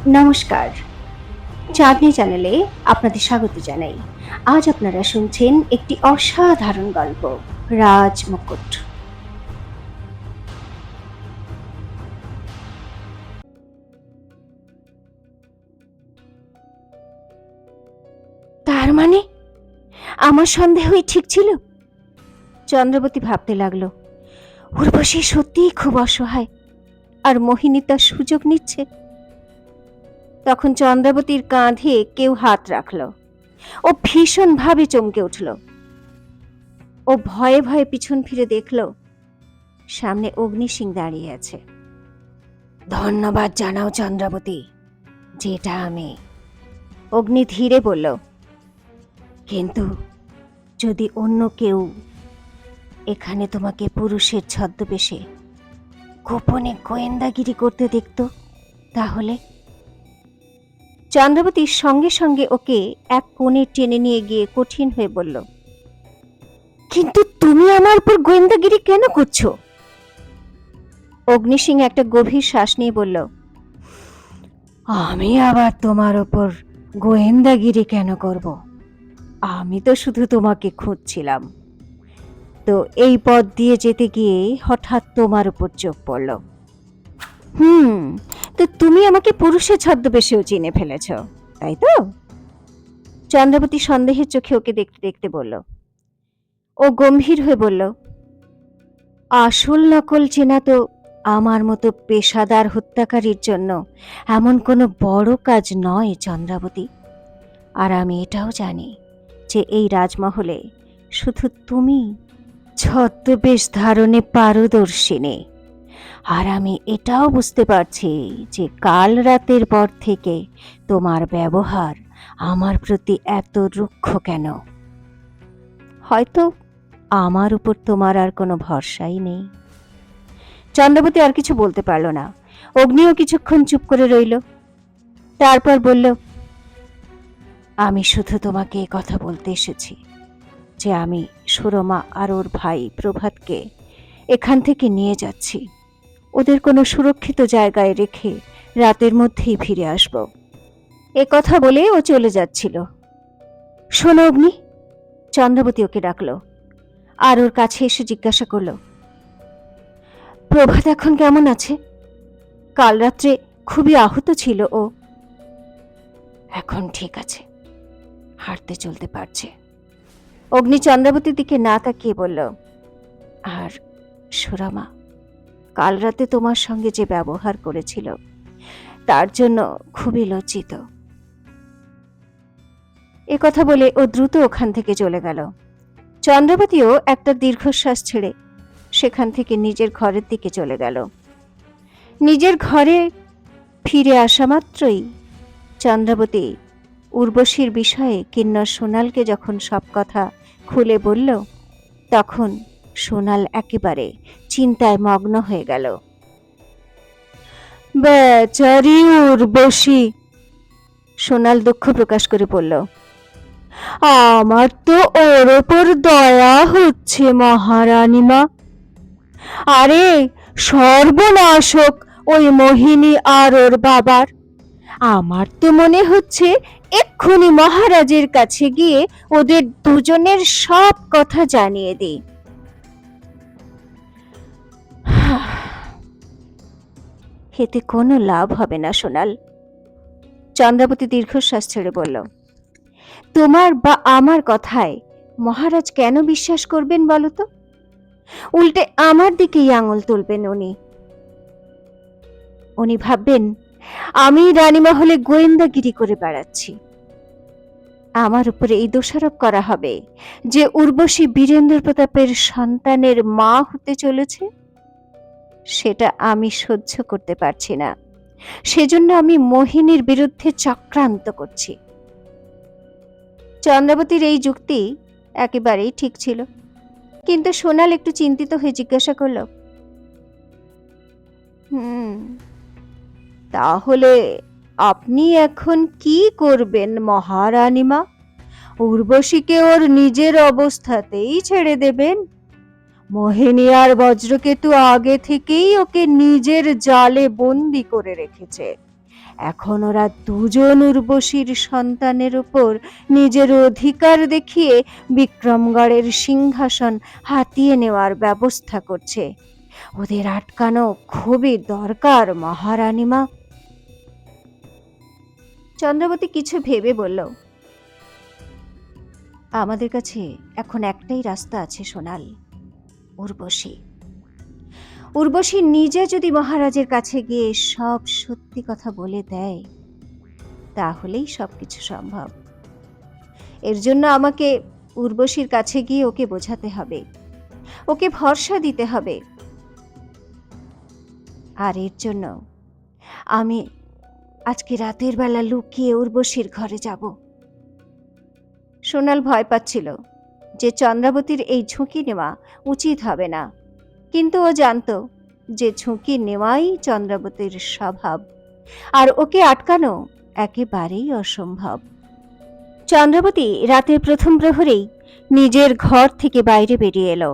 নমস্কার, চাঁদনি চ্যানেলে আপনাদের স্বাগত জানাই। আজ আপনারা শুনছেন একটি অসাধারণ গল্প, রাজ মুকুট। তার মানে আমার সন্দেহই ঠিক ছিল। চন্দ্রবতী ভাবতে লাগলো, উর্বশী সত্যিই খুব অসহায়, আর মোহিনী তার সুযোগ নিচ্ছে। তখন চন্দ্রাবতীর কাঁধে কেউ হাত রাখলো। ও ভীষণভাবে চমকে উঠল। ও ভয়ে ভয়ে পিছন ফিরে দেখলো সামনে অগ্নি সিং দাঁড়িয়ে আছে। ধন্যবাদ জানাও চন্দ্রাবতী, যেটা আমি। অগ্নি ধীরে বলল, কিন্তু যদি অন্য কেউ এখানে তোমাকে পুরুষের ছদ্মবেশে গোপনে গোয়েন্দাগিরি করতে দেখত তাহলে? চন্দ্রাবতীর সঙ্গে সঙ্গে ওকে এক কোণে টেনে নিয়ে গিয়ে কঠিন হয়ে বলল, কিন্তু তুমি আমার উপর গোয়েন্দাগিরি কেন করছো? অগ্নি সিং একটা গভীর শ্বাস নিয়ে বলল, আমি আবার তোমার ওপর গোয়েন্দাগিরি কেন করব? আমি তো শুধু তোমাকে খুঁজছিলাম। তো এই পথ দিয়ে যেতে গিয়ে হঠাৎ তোমার উপর চোখ পড়ল। তো তুমি আমাকে পুরুষের ছদ্মবেশেও চিনে ফেলেছ, তাই তো? চন্দ্রাবতী সন্দেহের চোখে ওকে দেখতে দেখতে বলল। ও গম্ভীর হয়ে বলল, আসল নকল চেনা তো আমার মতো পেশাদার হত্যাকারীর জন্য এমন কোনো বড় কাজ নয় চন্দ্রাবতী। আর আমি এটাও জানি যে এই রাজমহলে শুধু তুমি ছদ্মবেশ ধারণে পারদর্শিনী। আর আমি এটাও বুঝতে পারছি যে কাল রাতের পর থেকে তোমার ব্যবহার আমার প্রতি এত রুক্ষ কেন। হয়তো আমার উপর তোমার আর কোনো ভরসাই নেই। চন্দ্রাবতী আর কিছু বলতে পারল না। অগ্নিও কিছুক্ষণ চুপ করে রইল। তারপর বলল, আমি শুধু তোমাকে কথা বলতে এসেছি যে আমি সুরমা আর ওর ভাই প্রভাতকে এখান থেকে নিয়ে যাচ্ছি। ওদের কোনো সুরক্ষিত জায়গায় রেখে রাতের মধ্যেই ফিরে আসব। এ কথা বলে ও চলে যাচ্ছিল। শোনো অগ্নি, চন্দ্রাবতী ওকে ডাকলো আর ওর কাছে এসে জিজ্ঞাসা করলো, প্রভাত এখন কেমন আছে? কাল রাত্রে খুবই আহত ছিল ও। এখন ঠিক আছে, হাঁটতে চলতে পারছে। অগ্নি চন্দ্রাবতীর দিকে না তাকিয়ে বলল, আর সুরমা কাল রাতে তোমার সঙ্গে যে ব্যবহার করেছিল তার জন্য খুবই লজ্জিত। এ কথা বলে ও দ্রুত ওখান থেকে চলে গেল। চন্দ্রাবতীও একটা দীর্ঘশ্বাস ছেড়ে সেখান থেকে নিজের ঘরের দিকে চলে গেল। নিজের ঘরে ফিরে আসা মাত্রই চন্দ্রাবতী উর্বশীর বিষয়ে কিন্নর সোনালকে যখন সব কথা খুলে বলল, তখন সোনাল একেবারে চিন্তায় মগ্ন হয়ে গেল। বেচারি উর্বশী, সোনাল দুঃখ প্রকাশ করে বলল, আমার তো ওর ওপর দয়া হচ্ছে মহারানীমা। আরে সর্বনাশক ওই মোহিনী আর ওর বাবার। আমার তো মনে হচ্ছে এক্ষুনি মহারাজের কাছে গিয়ে ওদের দুজনের সব কথা জানিয়ে দিই। এতে কোনো লাভ হবে না সোনাল। চন্দ্রাবতী দীর্ঘশ্বাস ছেড়ে বলল, তোমার বা আমার কথায় মহারাজ কেন বিশ্বাস করবেন বলো তো? উল্টে আমার দিকেই আঙুল তুলবেন উনি। উনি ভাববেন আমি রানীমহলে গোয়েন্দাগিরি করে বেড়াচ্ছি। আমার উপরে এই দোষারোপ করা হবে যে উর্বশী বীরেন্দ্র প্রতাপের সন্তানের মা হতে চলেছে। সেটা আমি সহ্য করতে পারছি না। সেজন্য আমি মোহিনীর বিরুদ্ধে চক্রান্ত করছি। চন্দ্রাবতীর এই যুক্তি একেবারেই ঠিক ছিল, কিন্তু সোনাল একটু চিন্তিত হয়ে জিজ্ঞাসা করল, তাহলে আপনি এখন কি করবেন মহারানীমা? উর্বশীকে ওর নিজের অবস্থাতেই ছেড়ে দেবেন? মোহিনী আর বজ্রকেতু আগে থেকেই ওকে নিজের জালে বন্দি করে রেখেছে। এখন ওরা দুজন উর্বশীর সন্তানের উপর নিজের অধিকার দেখিয়ে বিক্রমগড়ের সিংহাসন হাতিয়ে নেওয়ার ব্যবস্থা করছে। ওদের আটকানো খুবই দরকার মহারানীমা। চন্দ্রাবতী কিছু ভেবে বলল, আমাদের কাছে এখন একটাই রাস্তা আছে সোনাল, উর্বশী। উর্বশী নিজে যদি মহারাজের কাছে গিয়ে সব সত্যি কথা বলে দেয়, তাহলেই সবকিছু সম্ভব। এর জন্য আমাকে উর্বশীর কাছে গিয়ে ওকে বোঝাতে হবে, ওকে ভরসা দিতে হবে। আর এর জন্য আমি আজকে রাতের বেলা লুকিয়ে উর্বশীর ঘরে যাব। সোনাল ভয় পাচ্ছিল যে চন্দ্রাবতীর এই ঝুঁকি নেওয়া উচিত হবে না, কিন্তু ও জানতো যে ঝুঁকি নেওয়াই চন্দ্রাবতীর স্বভাব, আর ওকে আটকানো একেবারেই অসম্ভব। চন্দ্রাবতী রাতের প্রথম প্রহরেই নিজের ঘর থেকে বাইরে বেরিয়ে এলো।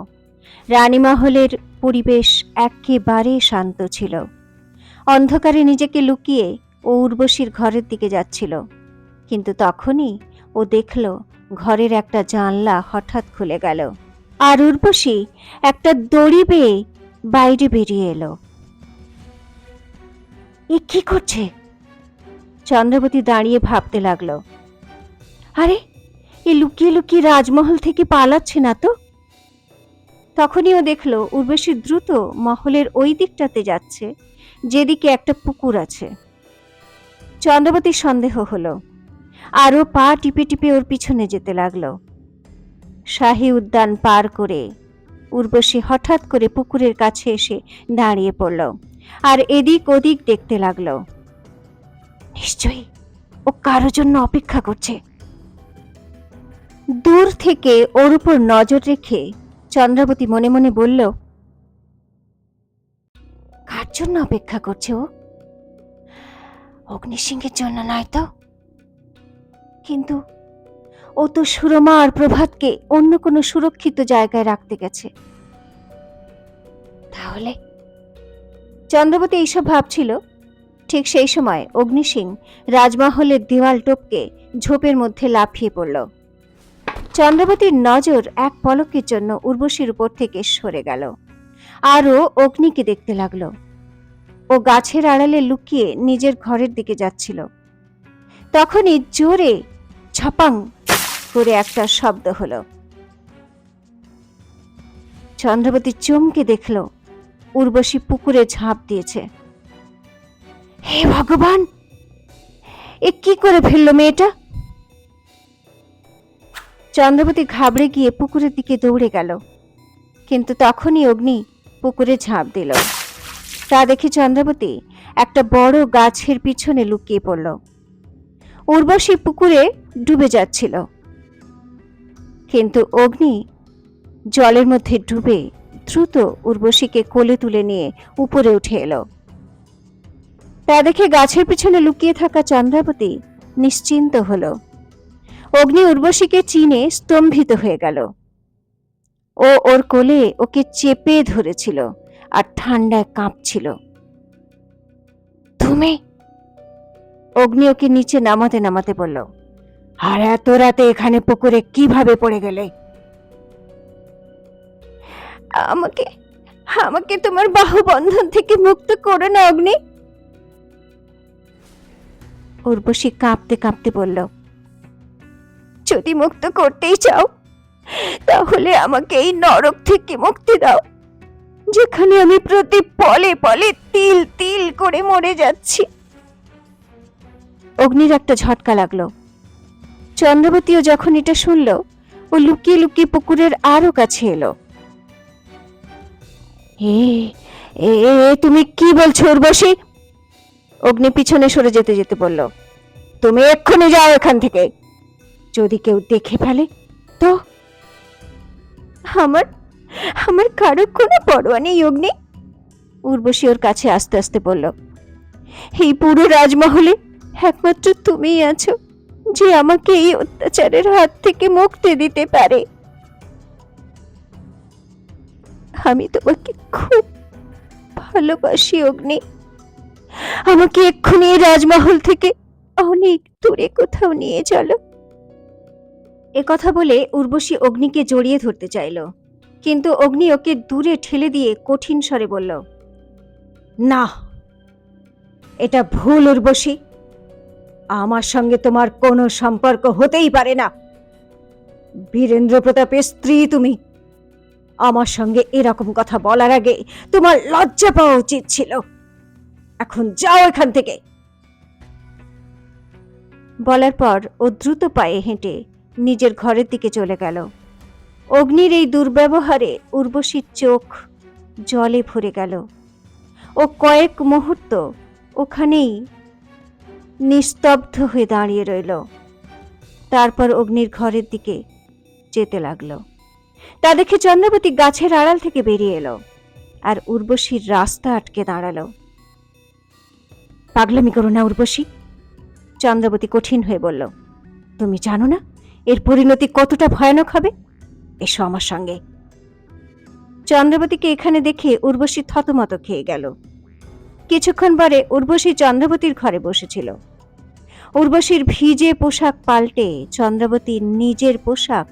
রানীমহলের পরিবেশ একেবারে শান্ত ছিল। অন্ধকারে নিজেকে লুকিয়ে ও উর্বশীর ঘরের দিকে যাচ্ছিল, কিন্তু তখনই ও দেখল ঘরের একটা জানলা হঠাৎ খুলে গেল, আর উর্বশী একটা দড়ি বেয়ে বাইরে বেরিয়ে এলো। এ কি করছে? চন্দ্রাবতী দাঁড়িয়ে ভাবতে লাগলো, আরে এ লুকিয়ে লুকিয়ে রাজমহল থেকে পালাচ্ছে না তো? তখনই ও দেখল উর্বশী দ্রুত মহলের ওই দিকটাতে যাচ্ছে, যেদিকে একটা পুকুর আছে। চন্দ্রাবতীর সন্দেহ হলো, আরও পা টিপে টিপে ওর পিছনে যেতে লাগলো। শাহী উদ্যান পার করে উর্বশী হঠাৎ করে পুকুরের কাছে এসে দাঁড়িয়ে পড়ল, আর এদিক ওদিক দেখতে লাগলো। নিশ্চয়ই ও কারোর জন্য অপেক্ষা করছে। দূর থেকে ওর উপর নজর রেখে চন্দ্রাবতী মনে মনে বলল, কার জন্য অপেক্ষা করছে ও? অগ্নিসিংহের জন্য নয় তো? কিন্তু ও তো সুরমা আর প্রভাতকে অন্য কোনো সুরক্ষিত জায়গায় রাখতে গেছে। তাহলে? চন্দ্রাবতী এইসব ভাবছিল, ঠিক সেই সময় অগ্নিসিংহ রাজমহলের দেওয়াল টপকে ঝোপের মধ্যে লাফিয়ে পড়ল। চন্দ্রাবতীর নজর এক পলকের জন্য উর্বশীর উপর থেকে সরে গেল, আর ও অগ্নিকে দেখতে লাগলো। ও গাছের আড়ালে লুকিয়ে নিজের ঘরের দিকে যাচ্ছিল। তখনই জোরে ঝপাং করে একটা শব্দ হলো। চন্দ্রাবতী চমকে দেখল উর্বশী পুকুরে ঝাঁপ দিয়েছে। হে ভগবান, এ কি করে ফেললো মেয়েটা? চন্দ্রাবতী ঘাবড়ে গিয়ে পুকুরের দিকে দৌড়ে গেল, কিন্তু তখনই অগ্নি পুকুরে ঝাঁপ দিল। তা দেখে চন্দ্রাবতী একটা বড় গাছের পিছনে লুকিয়ে পড়ল। উর্বশী পুকুরে ডুবে যাচ্ছিল, কিন্তু অগ্নি জলের মধ্যে ডুবে দ্রুত উর্বশীকে কোলে তুলে নিয়ে উপরে উঠে এলো। তা দেখে গাছের পিছনে লুকিয়ে থাকা চন্দ্রাবতী নিশ্চিন্ত হলো। অগ্নি উর্বশীকে চিনে স্তম্ভিত হয়ে গেল। ও ওর কোলে ওকে চেপে ধরেছিল আর ঠান্ডায় কাঁপছিল। তুমি? অগ্নি ওকে নিচে নামাতে নামাতে বলল, আর এত রাতে এখানে পুকুরে কিভাবে পড়ে গেলে? আমাকে আমাকে তোমার বাহু বন্ধন থেকে মুক্ত করো না অগ্নি। উর্বশী কাঁপতে কাঁপতে বলল, যদি মুক্ত করতেই চাও তাহলে আমাকে এই নরক থেকে মুক্তি দাও, যেখানে আমি প্রতি পলে পলে তিল তিল করে মরে যাচ্ছি। অগ্নির একটা ঝটকা লাগলো। চন্দ্রাবতীও যখন এটা শুনল, ও লুকিয়ে লুকিয়ে পুকুরের আরো কাছে এলো। তুমি কি বলছো উর্বশী? অগ্নি পিছনে সরে যেতে যেতে বলল, তুমি এক্ষুনি যাও এখান থেকে, যদি কেউ দেখে ফেলে তো? আমার আমার কারো কোনো পরোয়া নেই অগ্নি। উর্বশী ওর কাছে আস্তে আস্তে বলল, এই পুরো রাজমহলে একমাত্র তুমিই আছো যে আমাকে এই অত্যাচারের হাত থেকে মুক্তি দিতে পারে। আমি তোমাকে খুব ভালোবাসি অগ্নি, আমাকে এক্ষুনি এই রাজমহল থেকে অনেক দূরে কোথাও নিয়ে চলো। এ কথা বলে উর্বশী অগ্নিকে জড়িয়ে ধরতে চাইল, কিন্তু অগ্নি ওকে দূরে ঠেলে দিয়ে কঠিন স্বরে বলল, না, এটা ভুল উর্বশী। আমার সঙ্গে তোমার কোনো সম্পর্ক হতেই পারে না। বীরেন্দ্র প্রতাপের স্ত্রী তুমি। আমার সঙ্গে এরকম কথা বলার আগে তোমার লজ্জা পাওয়া উচিত ছিল। এখন যাও এখান থেকে। বলার পর ও দ্রুত পায়ে হেঁটে নিজের ঘরের দিকে চলে গেল। অগ্নির এই দুর্ব্যবহারে উর্বশীর চোখ জলে ভরে গেল। ও কয়েক মুহূর্ত ওখানেই নিস্তব্ধ হয়ে দাঁড়িয়ে রইল। তারপর অগ্নির ঘরের দিকে যেতে লাগলো। তা দেখে চন্দ্রাবতী গাছের আড়াল থেকে বেরিয়ে এলো আর উর্বশীর রাস্তা আটকে দাঁড়ালো। পাগলামি করো না উর্বশী, চন্দ্রাবতী কঠিন হয়ে বলল। তুমি জানো না এর পরিণতি কতটা ভয়ানক হবে? এসো আমার সঙ্গে। চন্দ্রাবতীকে এখানে দেখে উর্বশী থতমত খেয়ে গেল। কিছুক্ষণ পরে উর্বশী চন্দ্রাবতীর ঘরে বসেছিল। উর্বশীর ভিজে পোশাক পাল্টে চন্দ্রাবতীর নিজের পোশাক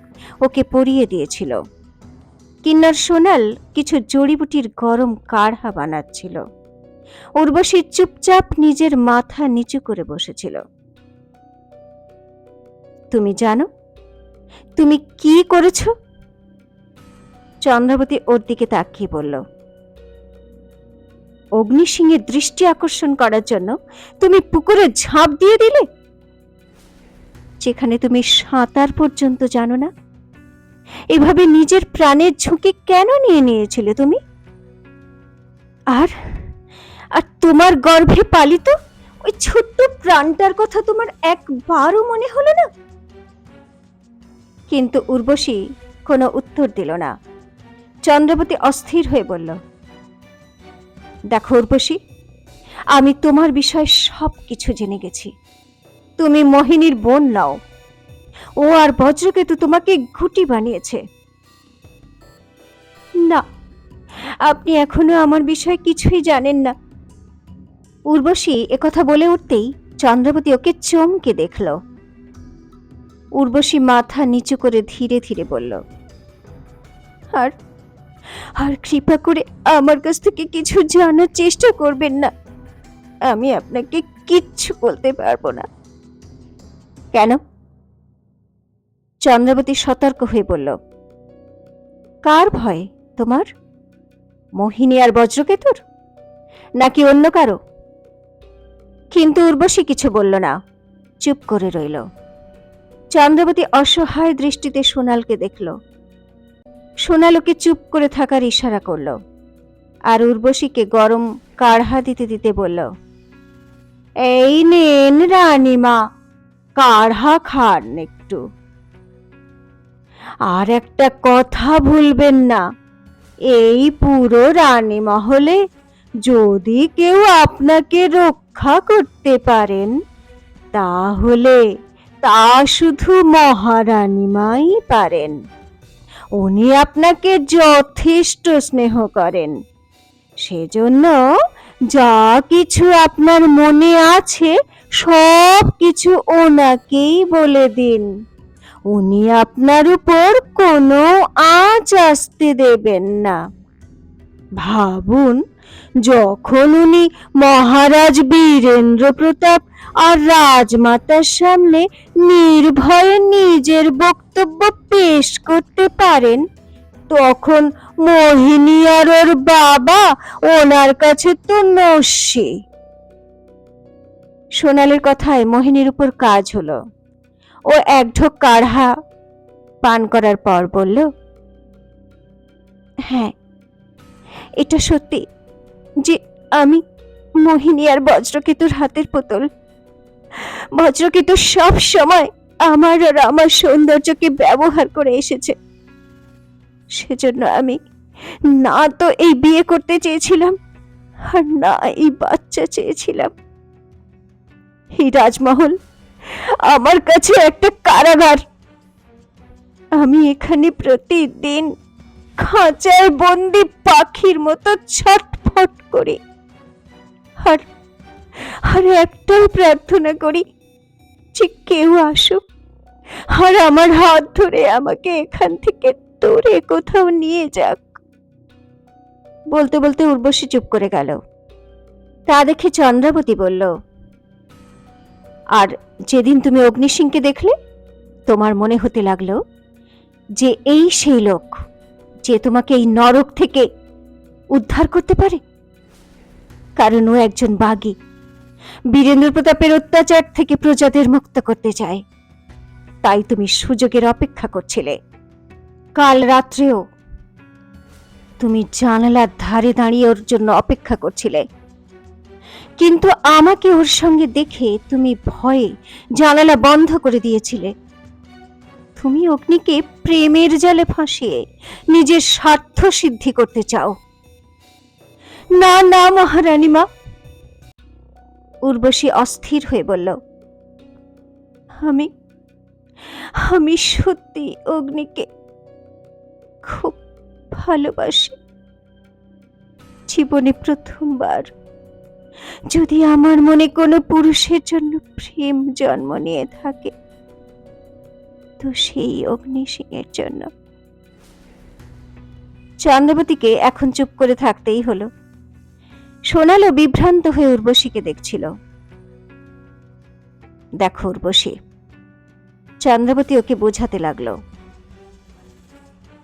ওকে পরিয়ে দিয়েছিল। কিন্নর সোনাল কিছু জড়িবুটির গরম কাঢ়া বানাচ্ছিল। উর্বশী চুপচাপ নিজের মাথা নিচু করে বসেছিল। তুমি জানো তুমি কি করেছ? চন্দ্রাবতী ওর দিকে তাকিয়ে বলল। অগ্নিসিংহের দৃষ্টি আকর্ষণ করার জন্য তুমি পুকুরে ঝাঁপ দিয়ে দিলে, যেখানে তুমি সাঁতার পর্যন্ত জানো না। এভাবে নিজের প্রাণের ঝুঁকি কেন নিয়ে নিয়েছিলে তুমি? আর আর তোমার গর্ভে পালিত ওই ছোট্ট প্রাণটার কথা তোমার একবারও মনে হলো না? কিন্তু উর্বশী কোনো উত্তর দিল না। চন্দ্রাবতী অস্থির হয়ে বলল, দেখো উর্বশী, আমি তোমার বিষয়ে সব কিছু জেনে গেছি। তুমি মোহিনীর বোন নাও। ও আর বজ্রকেতু তোমাকে ঘুঁটি বানিয়েছে। না, আপনি এখনো আমার বিষয়ে কিছুই জানেন না। উর্বশী একথা বলে উঠতেই চন্দ্রাবতী ওকে চমকে দেখল। উর্বশী মাথা নিচু করে ধীরে ধীরে বলল, আর আর কৃপা করে আমার কাছ থেকে কিছু জানার চেষ্টা করবেন না। আমি আপনাকে কিচ্ছু বলতে পারবো না। কেন? চন্দ্রাবতী সতর্ক হয়ে বলল, কার ভয় তোমার? মোহিনী আর বজ্রকেতুর, নাকি অন্য কারো? কিন্তু উর্বশী কিছু বলল না, চুপ করে রইল। চন্দ্রাবতী অসহায় দৃষ্টিতে সোনালকে দেখল। সোনাল ওকে চুপ করে থাকার ইশারা করল আর উর্বশীকে গরম কাঢ়া দিতে দিতে বলল, এই নেন রানীমা, কাঢ়া খান একটু। আর একটা কথা ভুলবেন না, এই পুরো রানীমহলে যদি কেউ আপনাকে রক্ষা করতে পারেন, তাহলে তা শুধু মহারানীমাই পারেন। উনি আপনাকে যথেষ্ট স্নেহ করেন। সেজন্য যা কিছু আপনার মনে আছে সব কিছু ওনাকেই বলে দিন। উনি আপনার উপর কোনো আঁচ আসতে দেবেন না। ভাবুন, যখন উনি মহারাজ বীরেন্দ্র প্রতাপ আর রাজমাতার সামনে নির্ভয়ে নিজের বক্তব্য পেশ করতে পারেন, তখন মোহিনী আর ওর বাবা ওনার কাছে তো নস্যি। সোনালের কথায় মোহিনীর উপর কাজ হলো। ও এক ঢোক কাঢ়া পান করার পর বলল, হ্যাঁ, এটা সত্যি যে আমি মোহিনী আর বজ্রকেতুর হাতের পুতুল। বজ্রকেতু সব সময় আমার আর আমার সৌন্দর্যকে ব্যবহার করে এসেছে। সেজন্য আমি না তো এই বিয়ে করতে চেয়েছিলাম, আর না এই বাচ্চা চেয়েছিলাম। এই রাজমহল আমার কাছে একটা কারাগার। আমি এখানে প্রতিদিন খাঁচায় বন্দি পাখির মতো ছটফট করি। আর আর একটাই প্রার্থনা করি যে কেউ আসুক আর আমার হাত ধরে আমাকে এখান থেকে দূরে কোথাও নিয়ে যাক। বলতে বলতে উর্বশী চুপ করে গেল। তা দেখে চন্দ্রাবতী বলল, আর যেদিন তুমি অগ্নিসিংকে দেখলে তোমার মনে হতে লাগলো যে এই সেই লোক যে তোমাকে এই নরক থেকে উদ্ধার করতে পারে? কারণ ও একজন বাগী, বীরেন্দ্র প্রতাপের অত্যাচার থেকে প্রজাদের মুক্ত করতে চায়। তাই তুমি সুযোগের অপেক্ষা করছিলে। কাল রাত্রেও তুমি জানালার ধারে দাঁড়িয়ে ওর জন্য অপেক্ষা করছিলে, কিন্তু আমাকে ওর সঙ্গে দেখে তুমি ভয়ে জানালা বন্ধ করে দিয়েছিলে। তুমি অগ্নিকে প্রেমের জালে ফাঁসিয়ে নিজের স্বার্থ সিদ্ধি করতে চাও। না না মহারানী মা, উর্বশী অস্থির হয়ে বলল, আমি আমি সত্যি অগ্নিকে খুব ভালোবাসি। জীবনে প্রথমবার যদি আমার মনে কোনো পুরুষের জন্য প্রেম জন্ম নিয়ে থাকে তো সেই অগ্নিসিংহের জন্য। চন্দ্রাবতীকে এখন চুপ করে থাকতেই হলো। সোনালো বিভ্রান্ত হয়ে উর্বশীকে দেখছিল। দেখো উর্বশী, চন্দ্রাবতী ওকে বোঝাতে লাগলো,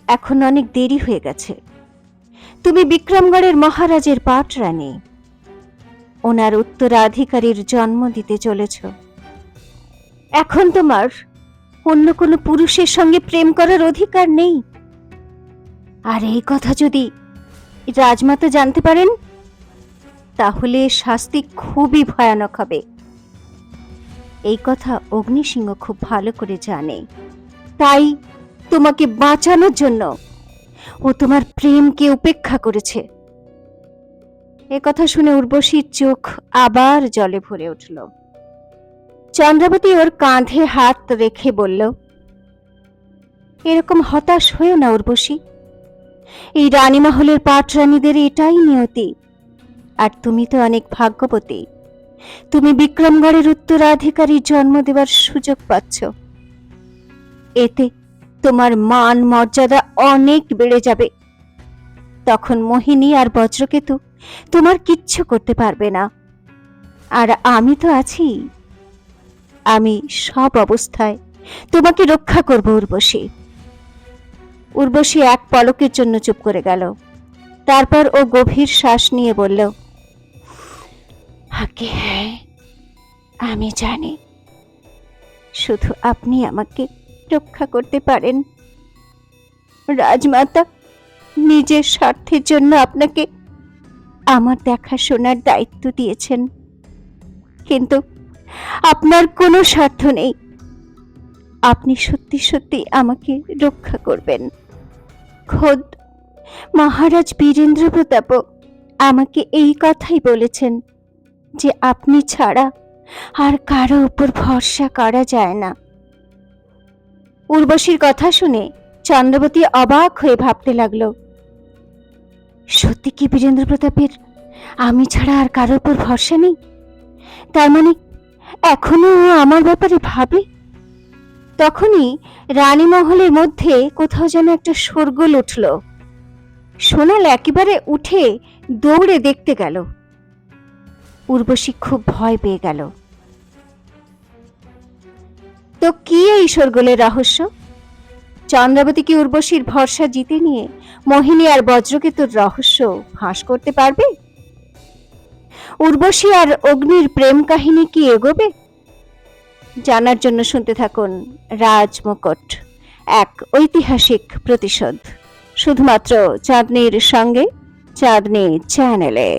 এখন অনেক দেরি হয়ে গেছে। তুমি বিক্রমগড়ের মহারাজের পাটরানী, ওনার উত্তরাধিকারীর জন্ম দিতে চলেছ। এখন তোমার অন্য কোনো পুরুষের সঙ্গে প্রেম করার অধিকার নেই। আর এই কথা যদি রাজমাতা জানতে পারেন তাহলে শাস্তি খুবই ভয়ানক হবে। এই কথা অগ্নিসিংহ খুব ভালো করে জানে। তাই তোমাকে বাঁচানোর জন্য ও তোমার প্রেমকে উপেক্ষা করেছে। এ কথা শুনে উর্বশীর চোখ আবার জলে ভরে উঠল। চন্দ্রাবতী ওর কাঁধে হাত রেখে বলল, এরকম হতাশ হয়েও না উর্বশী, এই রানীমহলের পাটরানীদের এটাই নিয়তি। আর তুমি তো অনেক ভাগ্যবতী, তুমি বিক্রমগড়ের উত্তরাধিকারীর জন্ম দেওয়ার সুযোগ পাচ্ছ। এতে তোমার মান মর্যাদা অনেক বেড়ে যাবে। তখন মোহিনী আর বজ্রকেতু তোমার কিচ্ছু করতে পারবে না। আর আমি তো আছি, আমি সব অবস্থায় তোমাকে রক্ষা করব উর্বশী। উর্বশী এক পলকের জন্য চুপ করে গেল। তারপর ও গভীর শ্বাস নিয়ে বলল, আগে হ্যাঁ, আমি জানি শুধু আপনি আমাকে রক্ষা করতে পারেন। রাজমাতা নিজের স্বার্থের জন্য আপনাকে আমার দেখাশোনার দায়িত্ব দিয়েছেন, কিন্তু আপনার কোনো স্বার্থ নেই। আপনি সত্যি সত্যি আমাকে রক্ষা করবেন। খোদ মহারাজ বীরেন্দ্র প্রতাপও আমাকে এই কথাই বলেছেন যে আপনি ছাড়া আর কারো উপর ভরসা করা যায় না। উর্বশীর কথা শুনে চন্দ্রাবতী অবাক হয়ে ভাবতে লাগলো, সত্যি কি বীরেন্দ্র প্রতাপের আমি ছাড়া আর কারোর উপর ভরসা নেই? তার মানে এখনো ও আমার ব্যাপারে ভাবে? তখনই রানীমহলের মধ্যে কোথাও যেন একটা শোরগোল উঠল। সোনাল একেবারে উঠে দৌড়ে দেখতে গেল। উর্বশী খুব ভয় পেয়ে গেল। তো কি এই শোরগোলের রহস্য? চন্দ্রাবতী কি উর্বশীর ভরসা জিতে নিয়ে মোহিনী আর বজ্রকেতুর রহস্য ফাঁস করতে পারবে? উর্বশী আর অগ্নির প্রেম কাহিনী কি এগোবে? জানার জন্য শুনতে থাকুন রাজমুকুট, এক ঐতিহাসিক প্রতিশোধ, শুধুমাত্র চাঁদনীর সঙ্গে, চাঁদনী চ্যানেলে।